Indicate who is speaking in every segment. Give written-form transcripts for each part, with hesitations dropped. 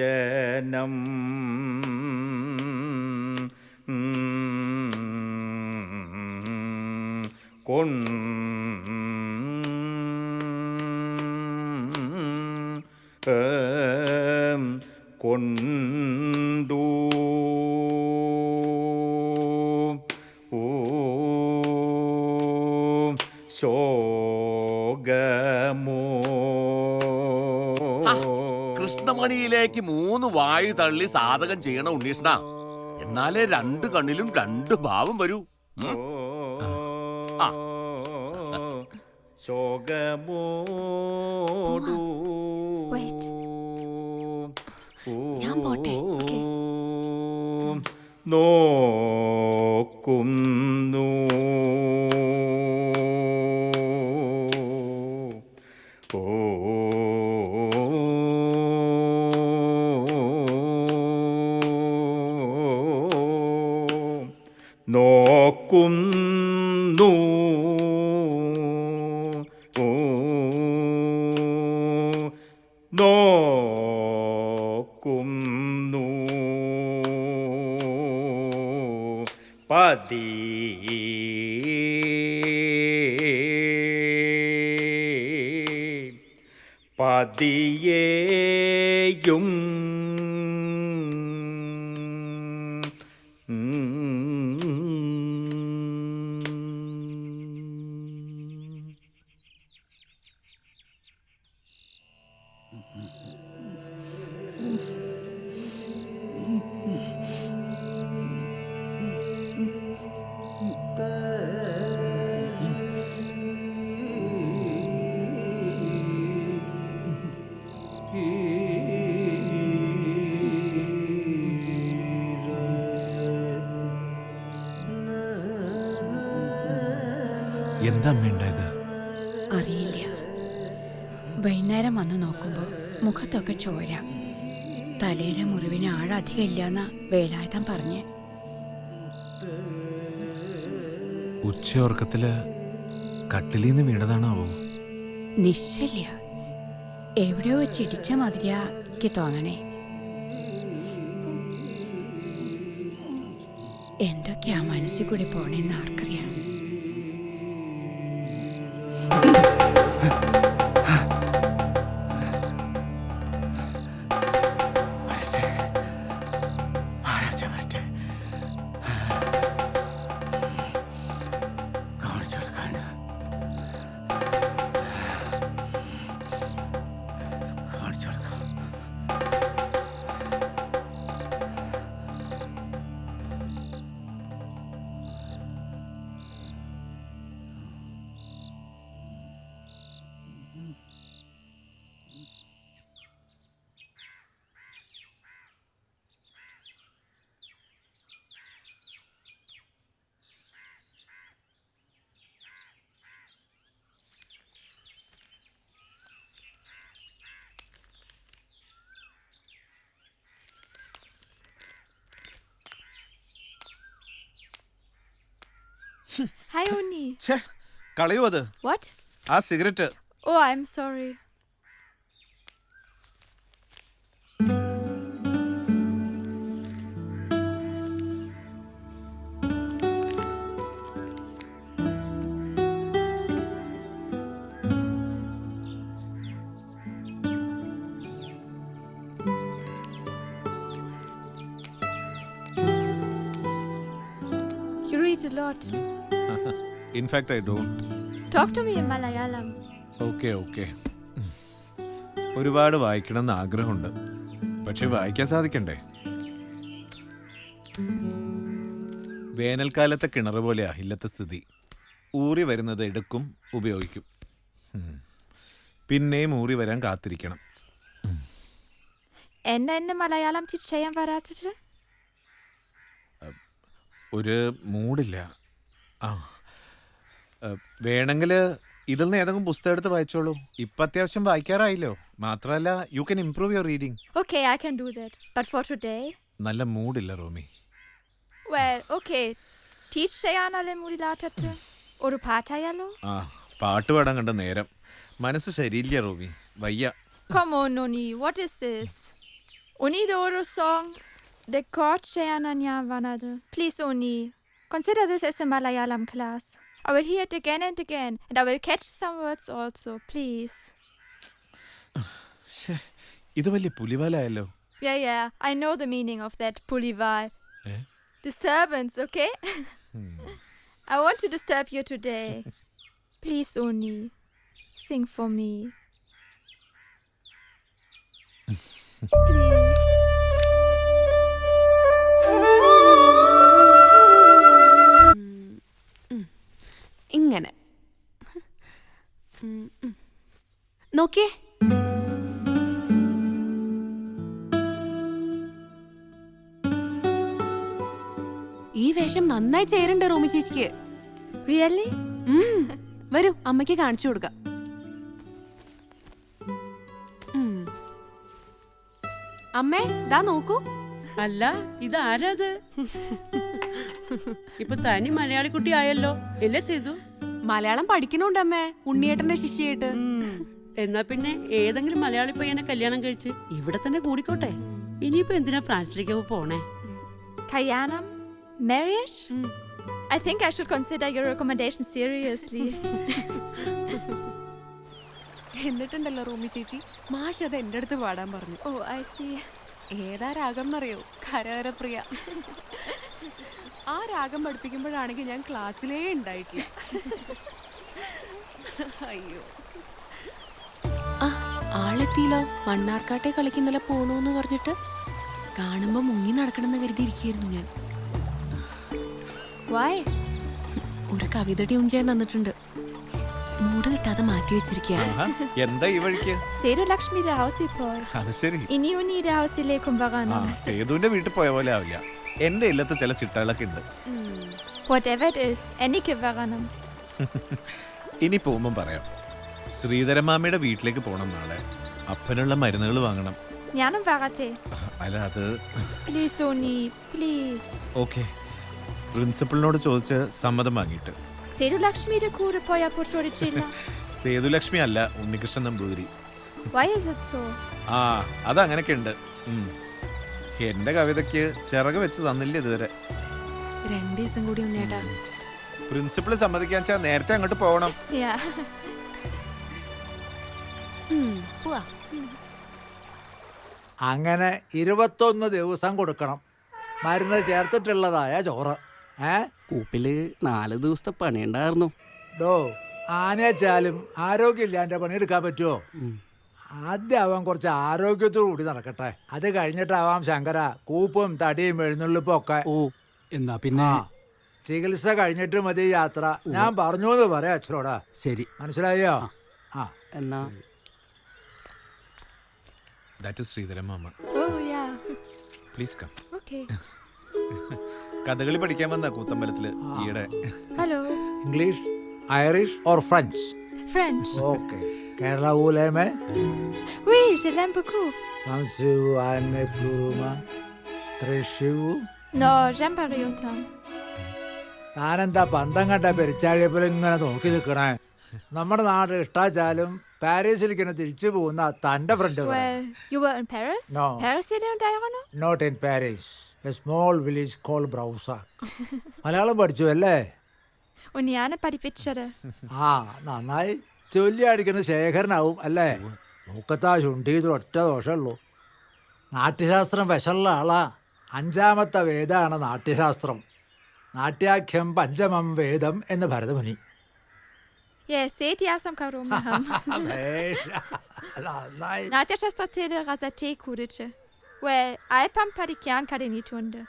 Speaker 1: ലോചനം കൊണ്ടു ശോകമോ.
Speaker 2: കൃഷ്ണമണിയിലേക്ക് 3 വായു തള്ളി സാധകം ചെയ്യണ ഉണ്ണീഷ്ണ. എന്നാലേ 2 കണ്ണിലും 2 ഭാവം വരൂ.
Speaker 1: ശോകമോടു നോക്കുന്നു നോക്കുന്നു നോക്കുന്നു പതി പതിയേയും
Speaker 3: എന്താ വേണ്ടത്
Speaker 4: അറിയില്ല. വൈകുന്നേരം വന്ന് നോക്കുമ്പോൾ മുഖത്തൊക്കെ ചോര, തലയിലെ മുറിവിന് ആഴധികം ഇല്ലാന്ന വേലായുധം പറഞ്ഞ്.
Speaker 3: ഉച്ചയോർക്കത്തില് കട്ടിലിന്ന് വീണതാണാവോ?
Speaker 4: നിശ്ചല്ല, എവിടെയോ വെച്ചിടിച്ച മാതിരിയാ എനിക്ക് തോന്നണേ. എന്തൊക്കെയാ മനസ്സിൽ കൂടി പോണേന്ന് ആർക്കറിയാം.
Speaker 5: Hi, Uni.
Speaker 3: ഛേ, കളയോ അത്?
Speaker 5: What?
Speaker 3: ആ cigarette.
Speaker 5: Oh, I'm sorry. You read a lot.
Speaker 3: In fact, I don't.
Speaker 5: Talk to me in Malayalam.
Speaker 3: Okay. ഒരുപാട് വായിക്കണമെന്ന് ആഗ്രഹമുണ്ട്, പക്ഷെ വായിക്കാൻ സാധിക്കണ്ടേ? വേനൽക്കാലത്തെ കിണർ പോലെയാ ഇല്ലത്തെ സ്ഥിതി. ഊറി വരുന്നത് എടുക്കും, ഉപയോഗിക്കും. പിന്നെയും ഊറി വരാൻ കാത്തിരിക്കണം.
Speaker 5: എന്നെ മലയാളം ടീച്ച് ചെയ്യാൻ വരാത്തത്?
Speaker 3: ഒരു മൂഡില്ല. ആ വേണമെങ്കിൽ ഇതിൽ നിന്ന് ഏതെങ്കിലും പുസ്തകം എടുത്ത് വായിച്ചോളൂ. ഇപ്പം അത്യാവശ്യം വായിക്കാറായില്ലോ. മാത്രമല്ല you can improve your reading.
Speaker 5: Okay, I can do that. But for today?
Speaker 3: നല്ല മൂഡില്ല റോമി.
Speaker 5: Well, okay. ടീച്ച് ചെയ്യാനല്ലേ മൂടിലാറ്റത്ത്? ഒരു പാട്ടായാലോ?
Speaker 3: ആ പാട്ട് പാടാൻ കണ്ട നേരം. മനസ്സ് ശരിയില്ല റോമി, വയ്യ.
Speaker 5: Come on, Noni, what is this? Unido ഒരു song record ചെയ്യാനാണ് ഞാൻ വന്നത്. Please, Oni, consider this as a Malayalam class. I will hear it again and again, and I will catch some words also, please.
Speaker 3: ഇത് വലിയ പുലിവാലായല്ലോ.
Speaker 5: Yeah, I know the meaning of that pulival.
Speaker 3: Eh?
Speaker 5: Disturbance, okay? I want to disturb you today. Please, Oni, sing for me. Please.
Speaker 6: ഇങ്ങനെ നോക്കിയേ. ഈ വേഷം നന്നായി ചേരുന്നുണ്ട് റോമി ചേച്ചിക്ക്.
Speaker 5: Really?
Speaker 6: വരൂ, അമ്മയ്ക്ക് കാണിച്ചു കൊടുക്കാം. അമ്മേ ദാ നോക്കൂ.
Speaker 7: അല്ല, ഇതാരത്? ഇപ്പൊ തനി മലയാളി കുട്ടി ആയല്ലോ, അല്ലേ സേതു?
Speaker 6: മലയാളം പഠിക്കണുണ്ട് അമ്മേ, ഉണ്ണിയേട്ടന്റെ ശിഷ്യയായിട്ട്.
Speaker 7: എന്നാ പിന്നെ ഏതെങ്കിലും മലയാളി പയ്യനെ കല്യാണം കഴിച്ച് ഇവിടെ തന്നെ കൂടിക്കോട്ടെ. ഇനിയിപ്പോ എന്തിനാ ഫ്രാൻസിലേക്ക് പോണേ?
Speaker 5: Kalyanam? Marriage? I think I should consider your recommendation seriously.
Speaker 6: എന്നിട്ടുണ്ടല്ലോ Romy ചേച്ചി, മാഷ് അത് എന്റെ അടുത്ത് പാടാൻ പറഞ്ഞു.
Speaker 5: Oh, I see.
Speaker 6: ഏതാ രാഗം എന്നറിയോ? കരകരപ്രിയ. ആ രാഗം പഠിപ്പിക്കുമ്പോഴാണെങ്കിൽ ഞാൻ ക്ലാസ്സിലേ ഉണ്ടായിട്ടില്ല. അയ്യോ, ആ ആളെത്തിയില്ലോ. മണ്ണാർക്കാട്ടെ കളിക്കുന്നല്ല പോണോന്ന് പറഞ്ഞിട്ട് കാണുമ്പോ മുങ്ങി നടക്കണമെന്ന് കരുതിയിരിക്കുന്നു ഞാൻ.
Speaker 5: Why?
Speaker 6: ഒരു കവിത ട്യൂൺ ചെയ്യാൻ തന്നിട്ടുണ്ട്. മൂട് കിട്ടാതെ മാറ്റി വെച്ചിരിക്കുകയാണ്.
Speaker 3: എന്താ ഈ വഴിക്ക്?
Speaker 5: Sedu Lakshmiയുടെ ഹൗസിൽ പോയി.
Speaker 3: അത് ശരി.
Speaker 5: ഇനി ഉണ്ണിയുടെ ഹൗസിലേക്കും വരാനാണ്.
Speaker 3: സേതുവിന്റെ വീട്ടിൽ പോയ പോലെ ആവില്ല. എന്റെ ഇല്ലത്ത് ചില ചിട്ടകളൊക്കെ ഉണ്ട്.
Speaker 5: Whatever it is, എനിക്ക് വരണം.
Speaker 3: ഇനി പോകുമ്പം പറയാം. ശ്രീധരമാമയുടെ വീട്ടിലേക്ക് പോണം നാളെ. അപ്പനുള്ള മരുന്നുകൾ വാങ്ങണം.
Speaker 5: ഞാനും വരട്ടെ.
Speaker 3: അല്ല അത്
Speaker 5: പ്ലീസ് ഉണ്ണി, പ്ലീസ്.
Speaker 3: ഓക്കെ, പ്രിൻസിപ്പളിനോട് ചോദിച്ച് സമ്മതം വാങ്ങിയിട്ട്.
Speaker 5: സേതു ലക്ഷ്മിയുടെ കൂടെ പോയപ്പോൾ ചോദിച്ചില്ല.
Speaker 3: സേതുലക്ഷ്മി അല്ല, Unnikrishnan Namboothiri.
Speaker 5: Why is it so?
Speaker 3: ആ അതങ്ങനൊക്കെ ഉണ്ട്. എന്റെ കവിതയ്ക്ക് ചിറക് വെച്ച് തന്നില്ല ഇതുവരെ.
Speaker 6: 2 ദിവസം കൂടി ഉണ്ണേട്ടാ.
Speaker 3: പ്രിൻസിപ്പൾ സമ്മതിക്കാൻ വെച്ചാൽ നേരത്തെ അങ്ങോട്ട് പോകണം.
Speaker 5: Yeah.
Speaker 6: പോവാ.
Speaker 8: അങ്ങനെ 21 ദിവസം കൊടുക്കണം. മരുന്ന് ചേർത്തിട്ടുള്ളതായ ചോറ്.
Speaker 9: കൂപ്പില് 4 ദിവസത്തെ പണിയുണ്ടായിരുന്നു.
Speaker 8: ഡോ, ആനച്ചാലും ആരോഗ്യമില്ലാണ്ട് പണിയെടുക്കാൻ പറ്റുമോ? ആദ്യം അവൻ കുറച്ച് ആരോഗ്യത്തോടു കൂടി നടക്കട്ടെ. അത് കഴിഞ്ഞിട്ടാവാം ശങ്കര കൂപ്പും തടിയും എഴുന്നള്ളിപ്പും ഒക്കെ.
Speaker 9: ഓ, എന്നാ പിന്നെ
Speaker 8: ചികിത്സ കഴിഞ്ഞിട്ട് മതി യാത്ര. ഞാൻ പറഞ്ഞു എന്ന് പറയാം അച്ഛനോടാ.
Speaker 9: ശരി,
Speaker 8: മനസ്സിലായോ? ആ
Speaker 9: എന്നാ
Speaker 3: ദാറ്റ് ഇസ് ശ്രീധരമാമ.
Speaker 5: Oh, yeah.
Speaker 3: Please come.
Speaker 5: Okay.
Speaker 3: Kathakali പഠിക്കാൻ വന്ന കൂത്തമ്പലത്തില് ഈയിടെ.
Speaker 5: Hello.
Speaker 8: English, Irish or French?
Speaker 5: French.
Speaker 8: Okay. Kerala ഊലേമേ
Speaker 5: Oui, je l'aime beaucoup. No, j'aime pas Ryotam.
Speaker 8: താനെന്താ പന്തം കണ്ട പെരിച്ചാഴിയപ്പോൾ ഇങ്ങനെ നോക്കി നിൽക്കണേ? നമ്മുടെ നാട് ഇഷ്ടാച്ചാലും പാരീസിലേക്ക് തിരിച്ചു പോകുന്ന തന്റെ friend.
Speaker 5: Well, you were in Paris?
Speaker 8: No.
Speaker 5: Paris ഉണ്ടായിരുന്നോ?
Speaker 8: Not in Paris, a small village call Broussac. Malayalam പഠിച്ചു അല്ലേ?
Speaker 5: ഉണ്ണിയാണ് പഠിപ്പിച്ചത്.
Speaker 8: ആ നന്നായി. ചൊല്ലി അടിക്കുന്ന ശേഖരനാവും അല്ലേ? മൂക്കത്താ ചുണ്ടീത് ഒറ്റ ദോഷമുള്ളൂ. നാട്യശാസ്ത്രം വശമുള്ള ആളാ. 5ാമത്തെ വേദമാണ് നാട്യശാസ്ത്രം. നാട്യാഖ്യം പഞ്ചമം വേദം എന്ന് Bharatamuni.
Speaker 5: Yes, seht ihr som karomaham. നാട്യശാസ്ത്രത്തിലെ റസത്തെ കുറിച്ച്. Well, അല്പം പഠിക്കാൻ കഴിഞ്ഞിട്ടുണ്ട്.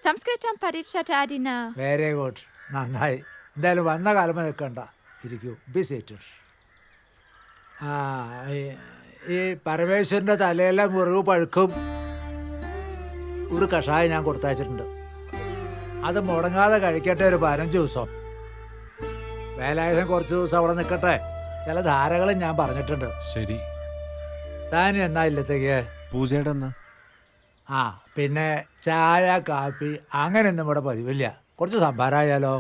Speaker 5: സംസ്കൃതം പഠിച്ചിട്ട് അതിന്.
Speaker 8: വെരി ഗുഡ്, നന്നായി. എന്തായാലും വന്ന കാലം നിൽക്കണ്ട, ഇരിക്കൂ. Be seated. ആ ഈ പരമേശ്വരൻ്റെ തലയിലെ മുറിവ് പഴുക്കും ഒരു കഷായം ഞാൻ കൊടുത്തയച്ചിട്ടുണ്ട്. അത് മുടങ്ങാതെ കഴിക്കട്ടെ ഒരു 15 ദിവസം. വേലായുധം കുറച്ച് ദിവസം അവിടെ നിൽക്കട്ടെ. ചില ധാരകളും ഞാൻ പറഞ്ഞിട്ടുണ്ട്.
Speaker 3: ശരി.
Speaker 8: താൻ എന്നാ ഇല്ലത്തേക്ക്?
Speaker 3: പൂജയുടെ അന്ന്.
Speaker 8: ആ പിന്നെ ചായ കാപ്പി അങ്ങനെയൊന്നും ഇവിടെ പതിവില്ല. കുറച്ച് സംഭാരമായാലോ?